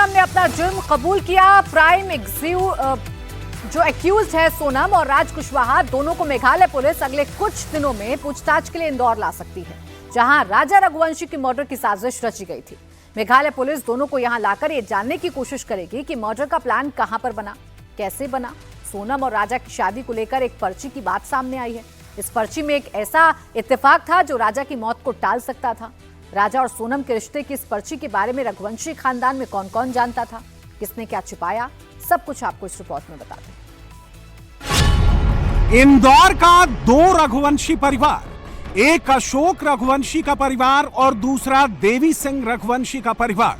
सोनम ने अपना जुर्म कबूल किया। जो एक्यूज है सोनम और राज कुशवाहा, दोनों को मेघालय पुलिस अगले कुछ दिनों में पूछताछ के लिए इंदौर ला सकती है, जहां राजा रघुवंशी की मर्डर की साजिश रची गई थी। मेघालय पुलिस दोनों को यहां लाकर ये जानने की कोशिश करेगी कि मर्डर का प्लान कहां पर बना, कैसे बना। सोनम और राजा की शादी को लेकर एक पर्ची की बात सामने आई है। इस पर्ची में एक ऐसा इत्तेफाक था जो राजा की मौत को टाल सकता था। राजा और सोनम के रिश्ते की इस पर्ची के बारे में रघुवंशी खानदान में कौन कौन जानता था, किसने क्या छिपाया, सब कुछ आपको इस रिपोर्ट में बताते हैं। इंदौर का दो रघुवंशी परिवार, एक अशोक रघुवंशी का परिवार और दूसरा देवी सिंह रघुवंशी का परिवार।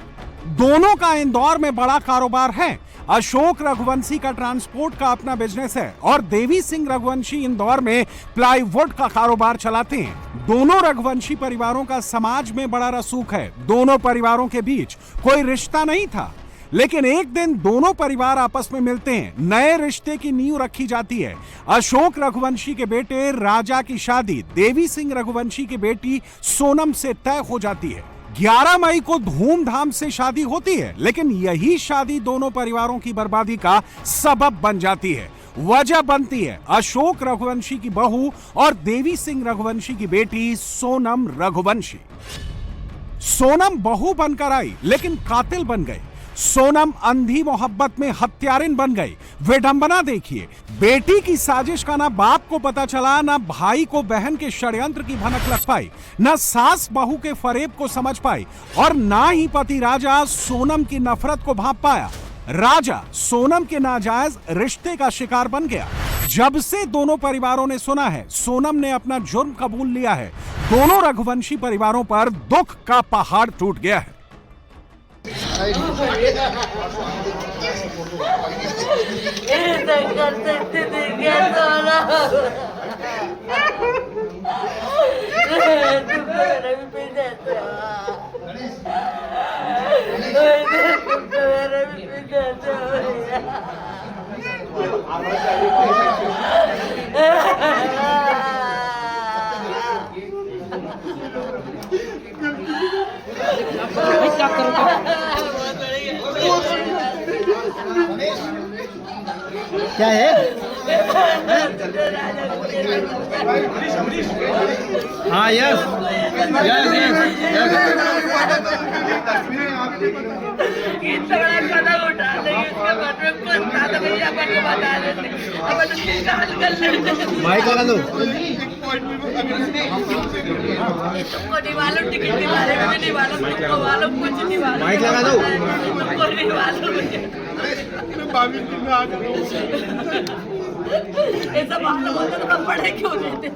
दोनों का इंदौर में बड़ा कारोबार है। अशोक रघुवंशी का ट्रांसपोर्ट का अपना बिजनेस है और देवी सिंह रघुवंशी इंदौर में प्लाईवुड का कारोबार चलाते हैं। दोनों रघुवंशी परिवारों का समाज में बड़ा रसूख है। दोनों परिवारों के बीच कोई रिश्ता नहीं था, लेकिन एक दिन दोनों परिवार आपस में मिलते हैं। नए रिश्ते की नींव रखी जाती है। अशोक रघुवंशी के बेटे राजा की शादी देवी सिंह रघुवंशी की बेटी सोनम से तय हो जाती है। 11 मई को धूमधाम से शादी होती है, लेकिन यही शादी दोनों परिवारों की बर्बादी का सबब बन जाती है। वजह बनती है अशोक रघुवंशी की बहू और देवी सिंह रघुवंशी की बेटी सोनम रघुवंशी। सोनम बहू बनकर आई, लेकिन कातिल बन गए। सोनम अंधी मोहब्बत में हत्यारिन बन गई। विडंबना देखिए, बेटी की साजिश का ना बाप को पता चला, ना भाई को बहन के षड्यंत्र की भनक लग पाई, ना सास बहू के फरेब को समझ पाई और ना ही पति राजा सोनम की नफरत को भांप पाया। राजा सोनम के नाजायज रिश्ते का शिकार बन गया। जब से दोनों परिवारों ने सुना है सोनम ने अपना जुर्म कबूल लिया है, दोनों रघुवंशी परिवारों पर दुख का पहाड़ टूट गया है। क्या है? हाँ यस यस यस माइक लगा दो। तुमको नहीं मालूम, टिकट के बारे में नहीं मालूम, तुमको मालूम कुछ नहीं मालूम। माइक लगा दो। तुमको नहीं मालूम ऐसा मालूम होता तो हम पढ़े क्यों देते।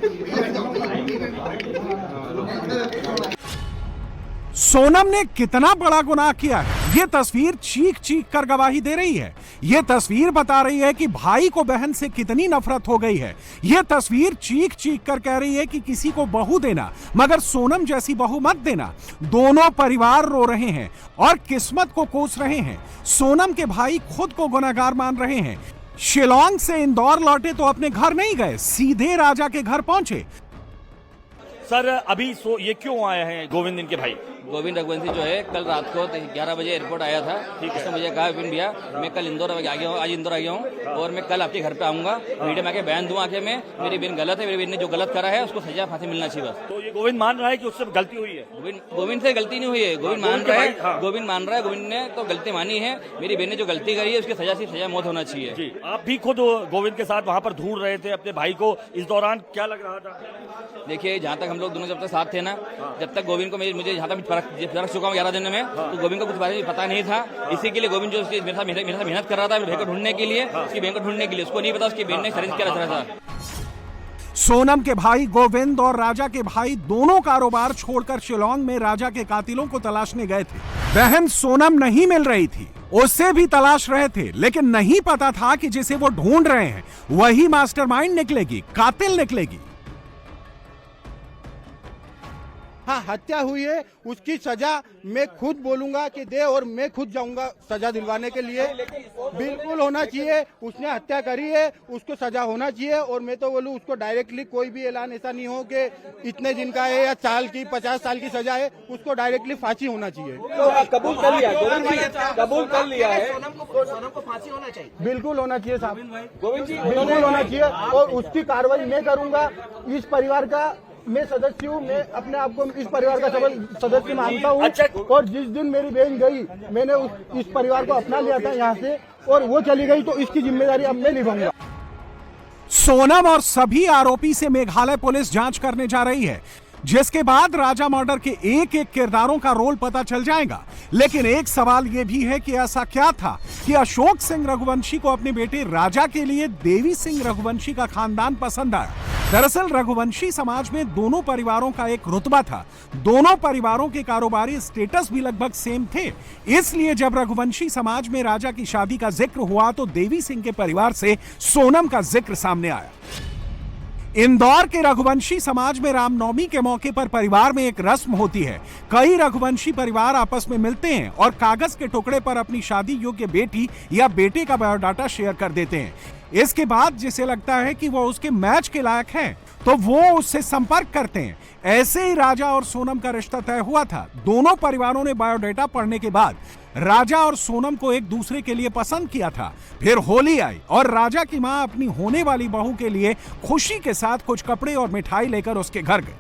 सोनम ने कितना बड़ा गुनाह किया है, ये तस्वीर चीख चीख कर गवाही दे रही है। ये तस्वीर बता रही है कि भाई को बहन से कितनी नफरत हो गई है। ये तस्वीर चीख चीख कर कह रही है कि किसी को बहू देना, मगर सोनम जैसी बहू मत देना। दोनों परिवार रो रहे हैं और किस्मत को कोस रहे हैं। सोनम के भाई खुद को गुनहगार मान रहे हैं। शिलांग से इंदौर लौटे तो अपने घर नहीं गए, सीधे राजा के घर पहुंचे। सर अभी ये क्यों आए हैं गोविंद इनके भाई? गोविंद रघुवंशी जो है कल रात को 11 बजे एयरपोर्ट आया था। उसने मुझे कहा विपिन भैया मैं कल इंदौर आ गया हूँ, आज इंदौर आ गया हूँ और मैं कल आपके घर पे आऊंगा, मीडिया में आके बयान दूंगा कि मैं मेरी बहन गलत है, मेरी बहन ने जो गलत करा है उसको सजा फांसी मिलना चाहिए बस। तो ये गोविंद मान रहा है कि उससे गलती हुई है? गोविंद से गलती नहीं हुई है, गोविंद मान रहा है, गोविंद मान रहा है, गोविंद ने तो गलती मानी है। मेरी बहन ने जो गलती करी है उसकी सजा से सजा मौत होना चाहिए। जी, आप भी खुद गोविंद के साथ वहाँ पर ढूंढ रहे थे अपने भाई को, इस दौरान क्या लग रहा था? देखिए जहाँ तक हम लोग दोनों जब तक साथ थे ना, जब तक गोविंद को मुझे जहाँ तक फर्क चुका हूँ 11 दिन में, तो गोविंद को कुछ बारे में पता नहीं था। इसी के लिए गोविंद जो मेरे साथ मेहनत कर रहा था मेरे बहन को ढूंढने के लिए, उसकी बहन को ढूंढने के लिए, उसको नहीं पता उसकी बहन ने षड्यंत्र क्या रचा था। सोनम के भाई गोविंद और राजा के भाई दोनों कारोबार छोड़कर शिलांग में राजा के कातिलों को तलाशने गए थे। बहन सोनम नहीं मिल रही थी, उससे भी तलाश रहे थे, लेकिन नहीं पता था कि जिसे वो ढूंढ रहे हैं वही मास्टरमाइंड निकलेगी, कातिल निकलेगी। हाँ हत्या हुई है, उसकी सजा मैं खुद बोलूंगा कि दे और मैं खुद जाऊंगा सजा दिलवाने के लिए। बिल्कुल होना चाहिए, उसने हत्या करी है, उसको सजा होना चाहिए। और मैं तो बोलूं उसको डायरेक्टली कोई भी ऐलान ऐसा नहीं हो कि इतने दिन का है या साल की 50 साल की सजा है, उसको डायरेक्टली फांसी होना चाहिए। कबूल कर लिया, कबूल कर लिया है। सोनम को फांसी होना चाहिए, बिल्कुल होना चाहिए साहब, गोविंद जी बिल्कुल होना चाहिए। और उसकी कार्रवाई मैं करूंगा। इस परिवार का मैं सदस्य हूँ, मैं अपने आप को इस परिवार का सदस्य मानता हूँ। और जिस दिन मेरी बहन गई, मैंने इस परिवार को अपना लिया था यहाँ से, और वो चली गई, तो इसकी जिम्मेदारी अब मैं निभाऊंगा। सोनम और सभी आरोपी से मेघालय पुलिस जांच करने जा रही है, जिसके बाद राजा मर्डर के एक एक किरदारों का रोल पता चल जाएगा। लेकिन एक सवाल यह भी है कि ऐसा क्या था कि अशोक सिंह रघुवंशी को अपने बेटे राजा के लिए देवी सिंह रघुवंशी का खानदान पसंद आया। दरअसल रघुवंशी समाज में दोनों परिवारों का एक रुतबा था, दोनों परिवारों के कारोबारी स्टेटस भी लगभग सेम थे। इसलिए जब रघुवंशी समाज में राजा की शादी का जिक्र हुआ तो देवी सिंह के परिवार से सोनम का जिक्र सामने आया। इंदौर के रघुवंशी समाज में रामनवमी के मौके पर परिवार में एक रस्म होती है। कई रघुवंशी परिवार आपस में मिलते हैं और कागज के टुकड़े पर अपनी शादी योग्य बेटी या बेटे का बायोडाटा शेयर कर देते हैं। इसके बाद जिसे लगता है कि वो उसके मैच के लायक है तो वो उससे संपर्क करते हैं। ऐसे ही राजा और सोनम का रिश्ता तय हुआ था। दोनों परिवारों ने बायोडाटा पढ़ने के बाद राजा और सोनम को एक दूसरे के लिए पसंद किया था। फिर होली आई और राजा की मां अपनी होने वाली बहू के लिए खुशी के साथ कुछ कपड़े और मिठाई लेकर उसके घर गए।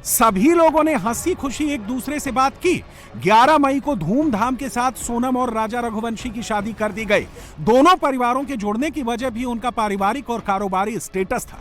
सभी लोगों ने हंसी खुशी एक दूसरे से बात की। 11 मई को धूमधाम के साथ सोनम और राजा रघुवंशी की शादी कर दी गई। दोनों परिवारों के जुड़ने की वजह भी उनका पारिवारिक और कारोबारी स्टेटस था।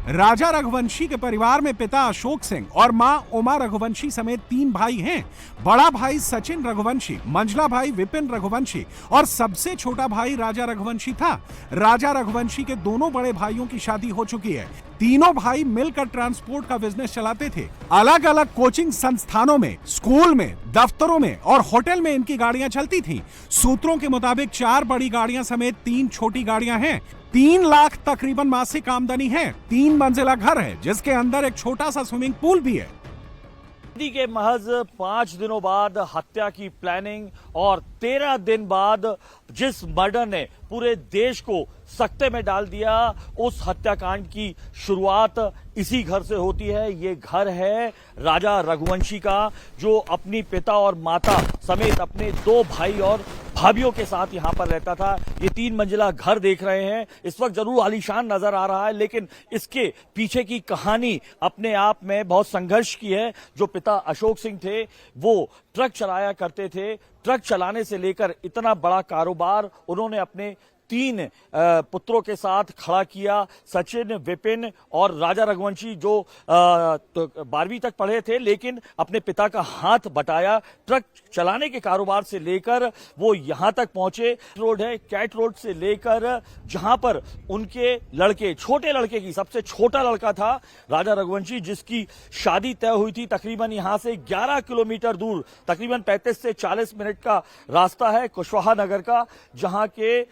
राजा रघुवंशी के परिवार में पिता अशोक सिंह और मां उमा रघुवंशी समेत 3 भाई हैं। बड़ा भाई सचिन रघुवंशी, मंझला भाई विपिन रघुवंशी और सबसे छोटा भाई राजा रघुवंशी था। राजा रघुवंशी के दोनों बड़े भाइयों की शादी हो चुकी है। तीनों भाई मिलकर ट्रांसपोर्ट का बिजनेस चलाते थे। अलग अलग कोचिंग संस्थानों में, स्कूल में, दफ्तरों में और होटल में इनकी गाड़ियां चलती थीं। सूत्रों के मुताबिक 4 बड़ी गाड़ियां समेत 3 छोटी गाड़ियां हैं। 3 लाख तकरीबन मासिक आमदनी है। 3 मंजिला घर है जिसके अंदर एक छोटा सा स्विमिंग पूल भी है। शादी के महज 5 दिनों बाद हत्या की प्लानिंग और 13 दिन बाद जिस मर्डर ने पूरे देश को सकते में डाल दिया, उस हत्याकांड की शुरुआत इसी घर से होती है। ये घर है राजा रघुवंशी का, जो अपनी पिता और माता समेत अपने 2 भाई और भाभियों के साथ यहां पर रहता था। ये 3 मंजिला घर देख रहे हैं, इस वक्त जरूर आलीशान नजर आ रहा है, लेकिन इसके पीछे की कहानी अपने आप में बहुत संघर्ष की है। जो पिता अशोक सिंह थे वो ट्रक चलाया करते थे। ट्रक चलाने से लेकर इतना बड़ा कारोबार उन्होंने अपने 3 पुत्रों के साथ खड़ा किया। सचिन, विपिन और राजा रघुवंशी जो 12वीं तक पढ़े थे, लेकिन अपने पिता का हाथ बटाया। ट्रक चलाने के कारोबार से लेकर वो यहां तक पहुंचे। रोड है कैट रोड से लेकर जहां पर उनके लड़के, छोटे लड़के की, सबसे छोटा लड़का था राजा रघुवंशी, जिसकी शादी तय हुई थी तकरीबन यहां से 11 किलोमीटर दूर, तकरीबन 35 से 40 मिनट का रास्ता है कुशवाहा नगर का, जहां के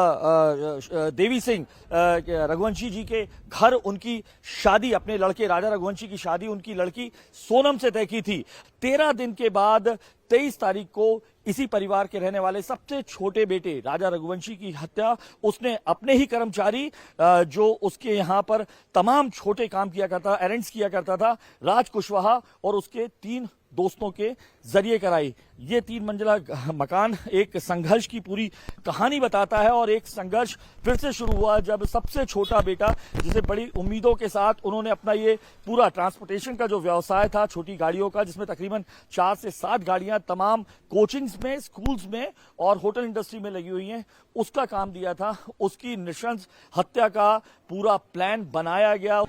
देवी सिंह रघुवंशी जी के घर उनकी शादी, अपने लड़के राजा रघुवंशी की शादी उनकी लड़की सोनम से तय की थी। 13 दिन के बाद 23 तारीख को इसी परिवार के रहने वाले सबसे छोटे बेटे राजा रघुवंशी की हत्या उसने अपने ही कर्मचारी, जो उसके यहां पर तमाम छोटे काम किया करता, एरेंड्स किया करता था, राज कुशवाहा और उसके 3 दोस्तों के जरिए कराई। ये 3 मंजिला मकान एक संघर्ष की पूरी कहानी बताता है। और एक संघर्ष फिर से शुरू हुआ जब सबसे छोटा बेटा, जिसे बड़ी उम्मीदों के साथ उन्होंने अपना ये पूरा ट्रांसपोर्टेशन का जो व्यवसाय था छोटी गाड़ियों का, जिसमें तकरीबन 4 से 7 गाड़ियां तमाम कोचिंग्स में, स्कूल्स में और होटल इंडस्ट्री में लगी हुई हैं, उसका काम दिया था। उसकी नृशंस हत्या का पूरा प्लान बनाया गया।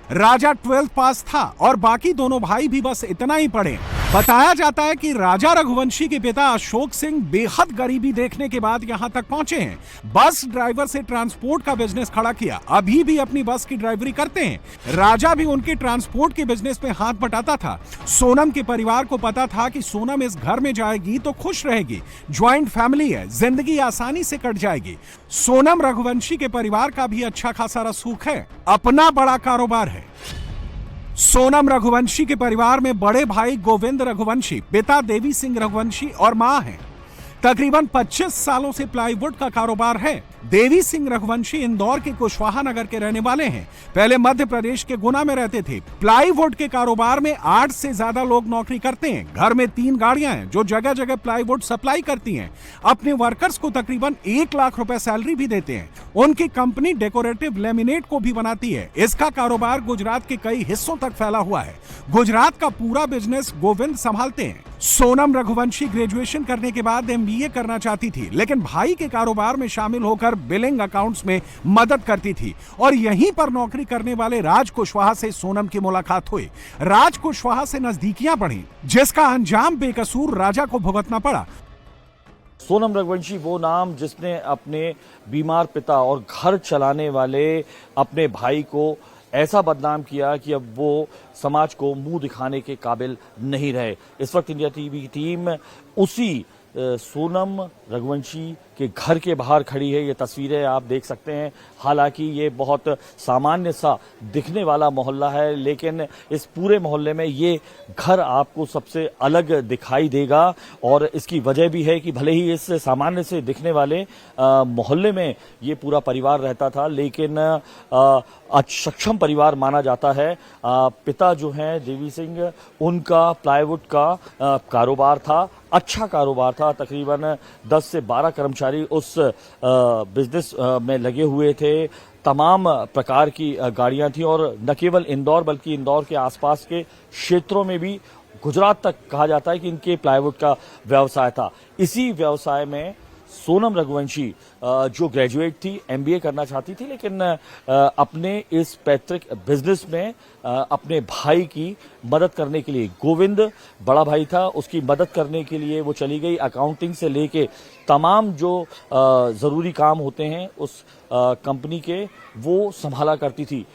राजा 12th पास था और बाकी दोनों भाई भी बस इतना ही पढ़े। बताया जाता है कि राजा रघुवंशी के पिता अशोक सिंह बेहद गरीबी देखने के बाद यहां तक पहुंचे हैं। बस ड्राइवर से ट्रांसपोर्ट का बिजनेस खड़ा किया, अभी भी अपनी बस की ड्राइवरी करते हैं। राजा भी उनके ट्रांसपोर्ट के बिजनेस में हाथ बटाता था। सोनम के परिवार को पता था कि सोनम इस घर में जाएगी तो खुश रहेगी, ज्वाइंट फैमिली है, जिंदगी आसानी से कट जाएगी। सोनम रघुवंशी के परिवार का भी अच्छा खासा रसूख है, अपना बड़ा कारोबार है। सोनम रघुवंशी के परिवार में बड़े भाई गोविंद रघुवंशी, पिता देवी सिंह रघुवंशी और मां हैं। तकरीबन 25 सालों से प्लाईवुड का कारोबार है। देवी सिंह रघुवंशी इंदौर के कुशवाहा नगर के रहने वाले हैं। पहले मध्य प्रदेश के गुना में रहते थे। प्लाईवुड के कारोबार में 8 से ज्यादा लोग नौकरी करते हैं। घर में 3 गाड़ियां हैं जो जगह जगह प्लाईवुड सप्लाई करती हैं। अपने वर्कर्स को तकरीबन 1 लाख रुपए सैलरी भी देते हैं। उनकी कंपनी डेकोरेटिव लेमिनेट को भी बनाती है। इसका कारोबार गुजरात के कई हिस्सों तक फैला हुआ है। गुजरात का पूरा बिजनेस गोविंद संभालते हैं। सोनम रघुवंशी ग्रेजुएशन करने के बाद MBA करना चाहती थी, लेकिन भाई के कारोबार में शामिल होकर बिलिंग अकाउंट्स में मदद करती थी और यहीं पर नौकरी करने वाले राज कुशवाहा से सोनम की मुलाकात हुई। राज कुशवाहा से नजदीकियां बढ़ी, जिसका अंजाम बेकसूर राजा को भुगतना पड़ा। सोनम रघुवंशी वो नाम जिसने अपने बीमार पिता और घर चलाने वाले अपने भाई को ऐसा बदनाम किया कि अब वो समाज को मुंह दिखाने के काबिल नहीं रहे। इस वक्त इंडिया टीवी की टीम उसी सोनम रघुवंशी के घर के बाहर खड़ी है। ये तस्वीरें आप देख सकते हैं। हालांकि ये बहुत सामान्य सा दिखने वाला मोहल्ला है, लेकिन इस पूरे मोहल्ले में ये घर आपको सबसे अलग दिखाई देगा और इसकी वजह भी है कि भले ही इस सामान्य से दिखने वाले मोहल्ले में ये पूरा परिवार रहता था, लेकिन सक्षम परिवार माना जाता है। पिता जो हैं देवी सिंह, उनका प्लाईवुड का कारोबार था, अच्छा कारोबार था। तकरीबन 10 से 12 कर्मचारी उस बिजनेस में लगे हुए थे। तमाम प्रकार की गाड़ियां थी और न केवल इंदौर बल्कि इंदौर के आसपास के क्षेत्रों में भी, गुजरात तक कहा जाता है कि इनके प्लाईवुड का व्यवसाय था। इसी व्यवसाय में सोनम रघुवंशी जो ग्रेजुएट थी, MBA करना चाहती थी, लेकिन अपने इस पैतृक बिजनेस में अपने भाई की मदद करने के लिए, गोविंद बड़ा भाई था, उसकी मदद करने के लिए वो चली गई। अकाउंटिंग से लेके तमाम जो जरूरी काम होते हैं उस कंपनी के, वो संभाला करती थी।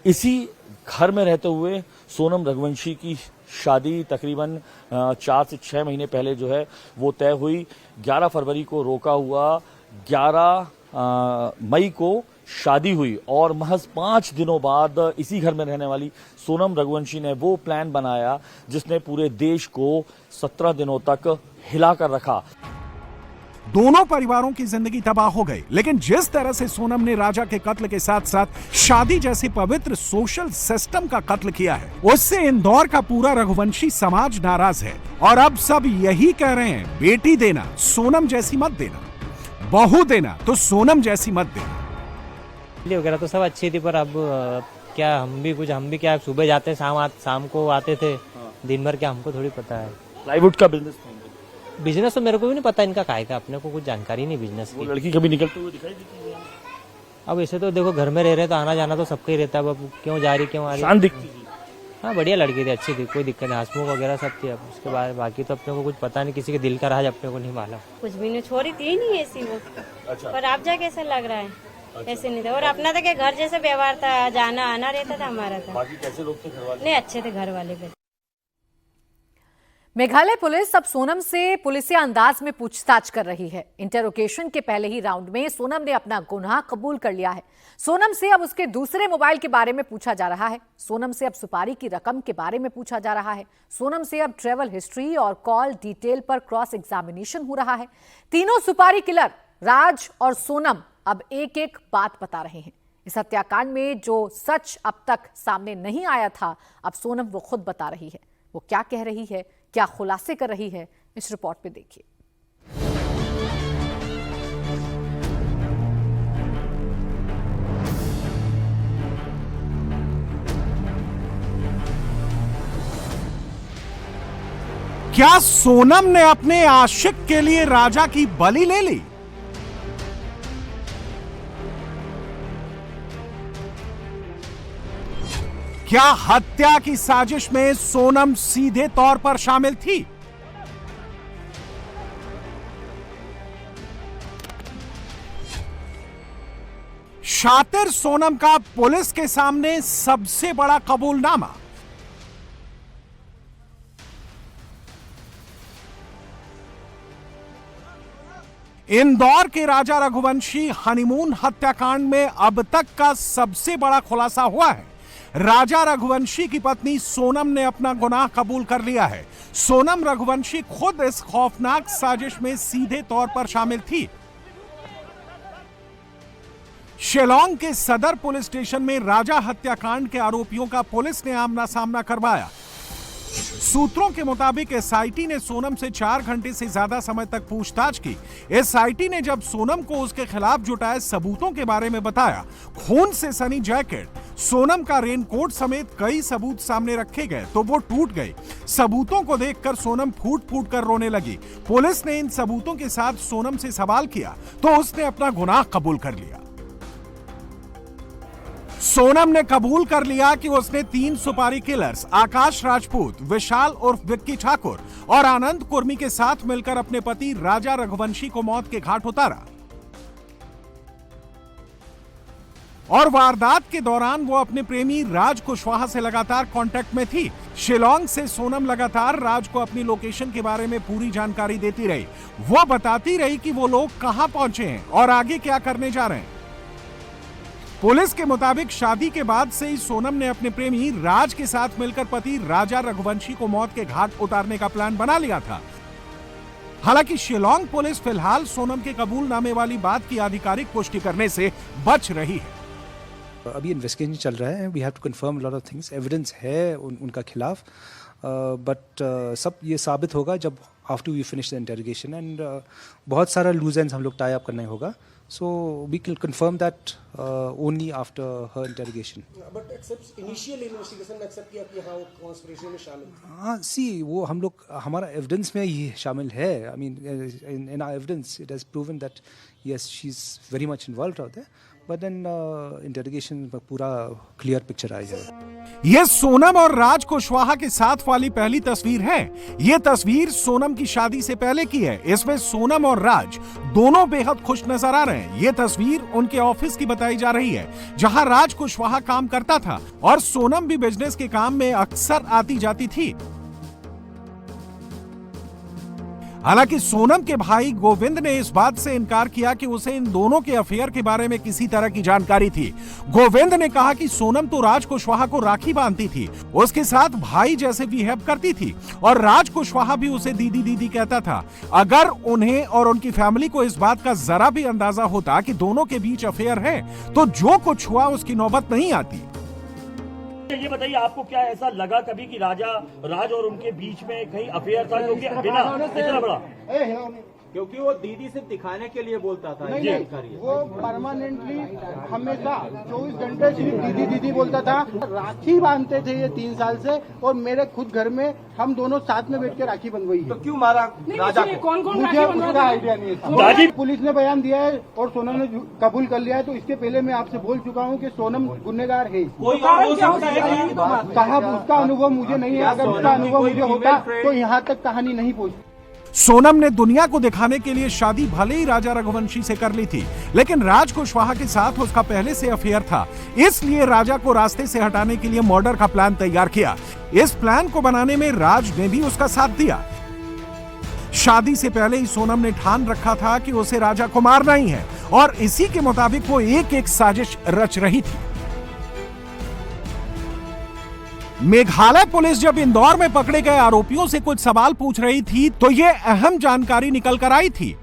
इसी घर में रहते हुए सोनम रघुवंशी की शादी तकरीबन 4 से 6 महीने पहले जो है वो तय हुई। 11 फरवरी को रोका हुआ, 11 मई को शादी हुई और महज 5 दिनों बाद इसी घर में रहने वाली सोनम रघुवंशी ने वो प्लान बनाया जिसने पूरे देश को 17 दिनों तक हिलाकर रखा। दोनों परिवारों की जिंदगी तबाह हो गई, लेकिन जिस तरह से सोनम ने राजा के कत्ल के साथ साथ शादी जैसी पवित्र सोशल सिस्टम का कत्ल किया है, उससे इंदौर का पूरा रघुवंशी समाज नाराज है। और अब सब यही कह रहे हैं, बेटी देना सोनम जैसी मत देना, बहू देना तो सोनम जैसी मत देना। वगैरह तो सब अच्छी थी, पर अब क्या हम भी क्या सुबह जाते शाम को आते थे, दिन भर क्या हमको थोड़ी पता है। प्लाईवुड का बिजनेस तो मेरे को भी नहीं पता इनका काहे का, अपने को कुछ जानकारी नहीं बिजनेस की। लड़की कभी निकलते हुए दिखाई देती है? अब ऐसे तो देखो घर में रह रहे तो आना जाना तो सबका ही रहता है। अब क्यों जा रही, क्यों आ रही? शान दिखती थी। हाँ, बढ़िया लड़की थी, अच्छी थी, कोई दिक्कत नहीं। हंसमुख वगैरह सब थी। अब उसके बाद बाकी तो अपने को कुछ पता नहीं, किसी के दिल का राज अपने को नहीं मालूम। कुछ भी नहीं, छोरी थी नहीं ऐसी वो। अच्छा। पर आप जा कैसा लग रहा है? ऐसे नहीं था, और अपना था कि घर जैसे व्यवहार था, जाना आना रहता था हमारा था। बाकी कैसे लोग थे घर वाले? नहीं, अच्छे थे घर वाले भी। मेघालय पुलिस अब सोनम से पुलिसिया अंदाज में पूछताछ कर रही है। इंटेरोगेशन के पहले ही राउंड में सोनम ने अपना गुनाह कबूल कर लिया है। सोनम से अब उसके दूसरे मोबाइल के बारे में पूछा जा रहा है। सोनम से अब सुपारी की रकम के बारे में पूछा जा रहा है। सोनम से अब ट्रेवल हिस्ट्री और कॉल डिटेल पर क्रॉस एग्जामिनेशन हो रहा है। तीनों सुपारी किलर राज और सोनम अब एक एक बात बता रहे हैं। इस हत्याकांड में जो सच अब तक सामने नहीं आया था, अब सोनम वो खुद बता रही है। वो क्या कह रही है, क्या खुलासे कर रही है, इस रिपोर्ट में देखिए। क्या सोनम ने अपने आशिक के लिए राजा की बलि ले ली? क्या हत्या की साजिश में सोनम सीधे तौर पर शामिल थी? शातिर सोनम का पुलिस के सामने सबसे बड़ा कबूलनामा। इंदौर के राजा रघुवंशी हनीमून हत्याकांड में अब तक का सबसे बड़ा खुलासा हुआ है। राजा रघुवंशी की पत्नी सोनम ने अपना गुनाह कबूल कर लिया है। सोनम रघुवंशी खुद इस खौफनाक साजिश में सीधे तौर पर शामिल थी। शिलांग के सदर पुलिस स्टेशन में राजा हत्याकांड के आरोपियों का पुलिस ने आमना सामना करवाया। सूत्रों के मुताबिक एसआईटी ने सोनम से 4 घंटे से ज्यादा समय तक पूछताछ की। एसआईटी ने जब सोनम को उसके खिलाफ जुटाए सबूतों के बारे में बताया, खून से सनी जैकेट, सोनम का रेनकोट समेत कई सबूत सामने रखे गए तो वो टूट गए। सबूतों को देखकर सोनम फूट फूट कर रोने लगी। पुलिस ने इन सबूतों के साथ सोनम से सवाल किया तो उसने अपना गुनाह कबूल कर लिया। सोनम ने कबूल कर लिया कि उसने 3 सुपारी किलर्स आकाश राजपूत, विशाल उर्फ विक्की ठाकुर और आनंद कुर्मी के साथ मिलकर अपने पति राजा रघुवंशी को मौत के घाट उतारा और वारदात के दौरान वो अपने प्रेमी राज कुशवाहा से लगातार कांटेक्ट में थी। शिलांग से सोनम लगातार राज को अपनी लोकेशन के बारे में पूरी जानकारी देती रही। वो बताती रही कि वो लोग कहां पहुंचे हैं और आगे क्या करने जा रहे हैं। पुलिस के मुताबिक शादी के बाद से ही सोनम ने अपने प्रेमी राज के साथ मिलकर पति राजा रघुवंशी को मौत के घाट उतारने का प्लान बना लिया था। हालांकि शिलांग पुलिस फिलहाल सोनम के कबूलनामे वाली बात की आधिकारिक पुष्टि करने से बच रही है। अभी इन्वेस्टिगेशन चल रहा है। We have to confirm lot of things. Evidence है उनका खिलाफ, बट सब ये साबित होगा जब after we finish the interrogation and बहुत सारा लूज एंड्स हम लोग टाई अप करना होगा। So we can confirm that only after her interrogation. But except initial investigation में accept किया कि हाँ वो conspiracy में शामिल थी। हाँ, see वो हम लोग हमारा evidence में ये शामिल है। I mean in our evidence it has proven that yes she's very much involved out there. But then interrogation में पूरा clear picture आई है। ये सोनम और राज कुशवाहा के साथ वाली पहली तस्वीर है। ये तस्वीर सोनम की शादी से पहले की है। इसमें सोनम और राज दोनों बेहद खुश नजर आ रहे हैं। ये तस्वीर उनके ऑफिस की बताई जा रही है, जहां राज कुशवाहा काम करता था और सोनम भी बिजनेस के काम में अक्सर आती जाती थी। हालांकि सोनम के भाई गोविंद ने इस बात से इनकार किया कि उसे इन दोनों के अफेयर के बारे में किसी तरह की जानकारी थी। गोविंद ने कहा कि सोनम तो राज कुशवाहा को राखी बांधती थी, उसके साथ भाई जैसे बिहेव करती थी और राज कुशवाहा भी उसे दीदी दीदी कहता था। अगर उन्हें और उनकी फैमिली को इस बात का जरा भी अंदाजा होता कि दोनों के बीच अफेयर है तो जो कुछ हुआ उसकी नौबत नहीं आती। ये बताइए, आपको क्या ऐसा लगा कभी कि राज और उनके बीच में कहीं अफेयर था? क्योंकि बिना इतना बड़ा, क्योंकि वो दीदी सिर्फ दिखाने के लिए बोलता था। नहीं, वो परमानेंटली हमेशा 24 घंटे सिर्फ दीदी दीदी बोलता था। राखी बांधते थे ये 3 साल से और मेरे खुद घर में हम दोनों साथ में बैठ के राखी बंधवाई है। तो क्यों मारा राजा को? कौन मुझे उसका आइडिया नहीं है। पुलिस ने बयान दिया है और सोनम ने कबूल कर लिया है। तो इसके पहले मैं आपसे बोल चुका हूँ कि सोनम गुनहगार है। कहा उसका अनुभव मुझे नहीं है। अगर उसका अनुभव मुझे होता तो यहाँ तक कहानी नहीं पहुँचती। सोनम ने दुनिया को दिखाने के लिए शादी भले ही राजा रघुवंशी से कर ली थी, लेकिन राज कुशवाहा के साथ उसका पहले से अफेयर था। इसलिए राजा को रास्ते से हटाने के लिए मर्डर का प्लान तैयार किया। इस प्लान को बनाने में राज ने भी उसका साथ दिया। शादी से पहले ही सोनम ने ठान रखा था कि उसे राजा को मारना ही है और इसी के मुताबिक वो एक एक साजिश रच रही थी। मेघालय पुलिस जब इंदौर में पकड़े गए आरोपियों से कुछ सवाल पूछ रही थी तो यह अहम जानकारी निकल कर आई थी।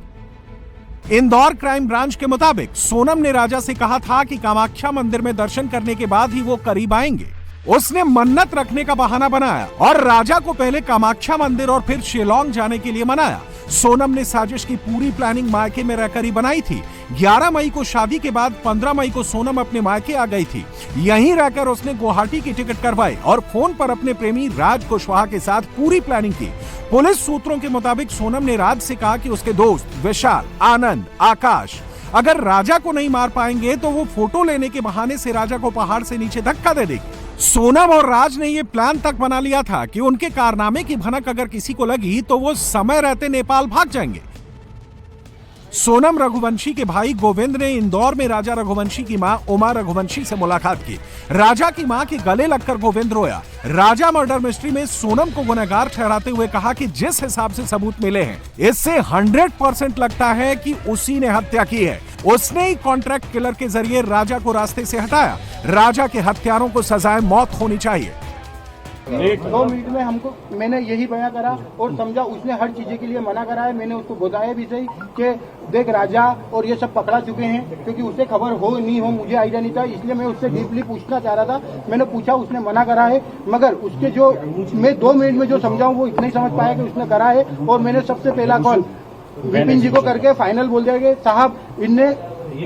इंदौर क्राइम ब्रांच के मुताबिक सोनम ने राजा से कहा था कि कामाख्या मंदिर में दर्शन करने के बाद ही वो करीब आएंगे। उसने मन्नत रखने का बहाना बनाया और राजा को पहले कामाख्या मंदिर और फिर शिलांग जाने के लिए मनाया। सोनम ने साजिश की पूरी प्लानिंग मायके में रहकर ही बनाई थी। 11 मई को शादी के बाद 15 मई को सोनम अपने मायके आ गई थी। यहीं रहकर उसने गुवाहाटी की टिकट करवाई और फोन पर अपने प्रेमी राज कुशवाहा के साथ पूरी प्लानिंग की। पुलिस सूत्रों के मुताबिक सोनम ने राज से कहा कि उसके दोस्त विशाल, आनंद, आकाश अगर राजा को नहीं मार पाएंगे तो वो फोटो लेने के बहाने से राजा को पहाड़ से नीचे धक्का दे देगी। सोनम और राज ने ये प्लान तक बना लिया था कि उनके कारनामे की भनक अगर किसी को लगी तो वो समय रहते नेपाल भाग जाएंगे। सोनम रघुवंशी के भाई गोविंद ने इंदौर में राजा रघुवंशी की मां उमा रघुवंशी से मुलाकात की। राजा की मां के गले लगकर गोविंद रोया। राजा मर्डर मिस्ट्री में सोनम को गुनहगार ठहराते हुए कहा कि जिस हिसाब से सबूत मिले हैं इससे 100% लगता है कि उसी ने हत्या की है। उसने ही कॉन्ट्रैक्ट किलर के जरिए राजा को रास्ते से हटाया। राजा के हत्यारों को सजाए मौत होनी चाहिए। 2 मिनट में हमको मैंने यही बयां करा और समझा। उसने हर चीजें के लिए मना करा है। मैंने उसको बताया भी सही कि देख राजा और ये सब पकड़ा चुके हैं, क्योंकि उससे खबर हो नहीं हो मुझे आइडिया नहीं था, इसलिए मैं उससे डीपली पूछना चाह रहा था। मैंने पूछा, उसने मना करा है, मगर उसके जो मैं 2 मिनट में जो समझाऊं वो इतना ही समझ पाया कि उसने करा है। और मैंने सबसे पहला कॉल विपिन जी को करके फाइनल बोल दिया कि साहब इनने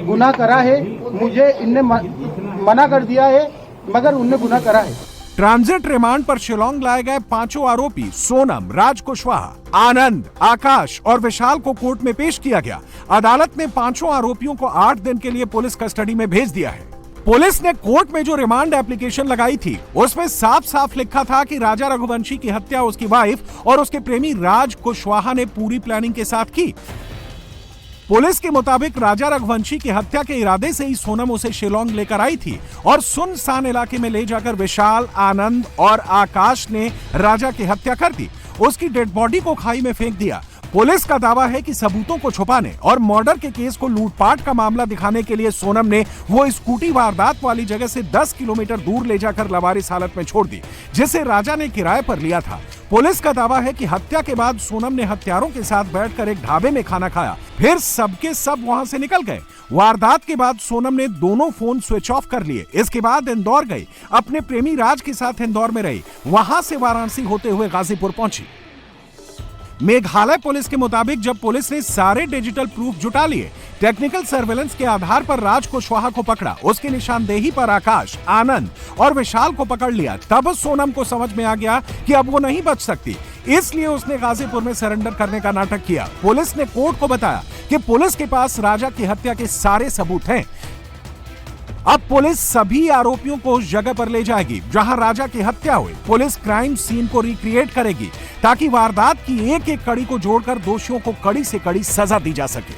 गुनाह करा है, मुझे इनने मना कर दिया है, मगर उनने गुनाह करा है। ट्रांजिट रिमांड पर शिलोंग लाए गए 5 आरोपी सोनम, राज कुशवाहा, आनंद, आकाश और विशाल को कोर्ट में पेश किया गया। अदालत ने 5 आरोपियों को 8 दिन के लिए पुलिस कस्टडी में भेज दिया है। पुलिस ने कोर्ट में जो रिमांड एप्लीकेशन लगाई थी उसमें साफ साफ लिखा था कि राजा रघुवंशी की हत्या उसकी वाइफ और उसके प्रेमी राज कुशवाहा ने पूरी प्लानिंग के साथ की। पुलिस के मुताबिक राजा रघुवंशी की हत्या के इरादे से ही सोनम उसे शिलोंग लेकर आई थी और सुनसान इलाके में ले जाकर विशाल, आनंद और आकाश ने राजा की हत्या कर दी। उसकी डेड बॉडी को खाई में फेंक दिया। पुलिस का दावा है कि सबूतों को छुपाने और मर्डर के केस को लूटपाट का मामला दिखाने के लिए सोनम ने वो स्कूटी वारदात वाली जगह से 10 किलोमीटर दूर ले जाकर लवारिस हालत में छोड़ दी, जिसे राजा ने किराए पर लिया था। पुलिस का दावा है कि हत्या के बाद सोनम ने हत्यारों के साथ बैठकर एक ढाबे में खाना खाया, फिर सबके सब वहां से निकल गए। वारदात के बाद सोनम ने दोनों फोन स्विच ऑफ कर लिए। इसके बाद इंदौर गई, अपने प्रेमी राज के साथ इंदौर में रही, वहां से वाराणसी होते हुए गाजीपुर पहुंची। मेघालय पुलिस के मुताबिक जब पुलिस ने सारे डिजिटल प्रूफ जुटा लिए, टेक्निकल सर्वेलेंस के आधार पर राज कुशवाहा को पकड़ा, उसकी निशानदेही पर आकाश, आनंद और विशाल को पकड़ लिया, तब सोनम को समझ में आ गया कि अब वो नहीं बच सकती, इसलिए उसने गाजीपुर में सरेंडर करने का नाटक किया। पुलिस ने कोर्ट को बताया कि पुलिस के पास राजा की हत्या के सारे सबूत हैं। अब पुलिस सभी आरोपियों को उस जगह पर ले जाएगी जहां राजा की हत्या हुई। पुलिस क्राइम सीन को रिक्रिएट करेगी ताकि वारदात की एक एक कड़ी को जोड़कर दोषियों को कड़ी से कड़ी सजा दी जा सके।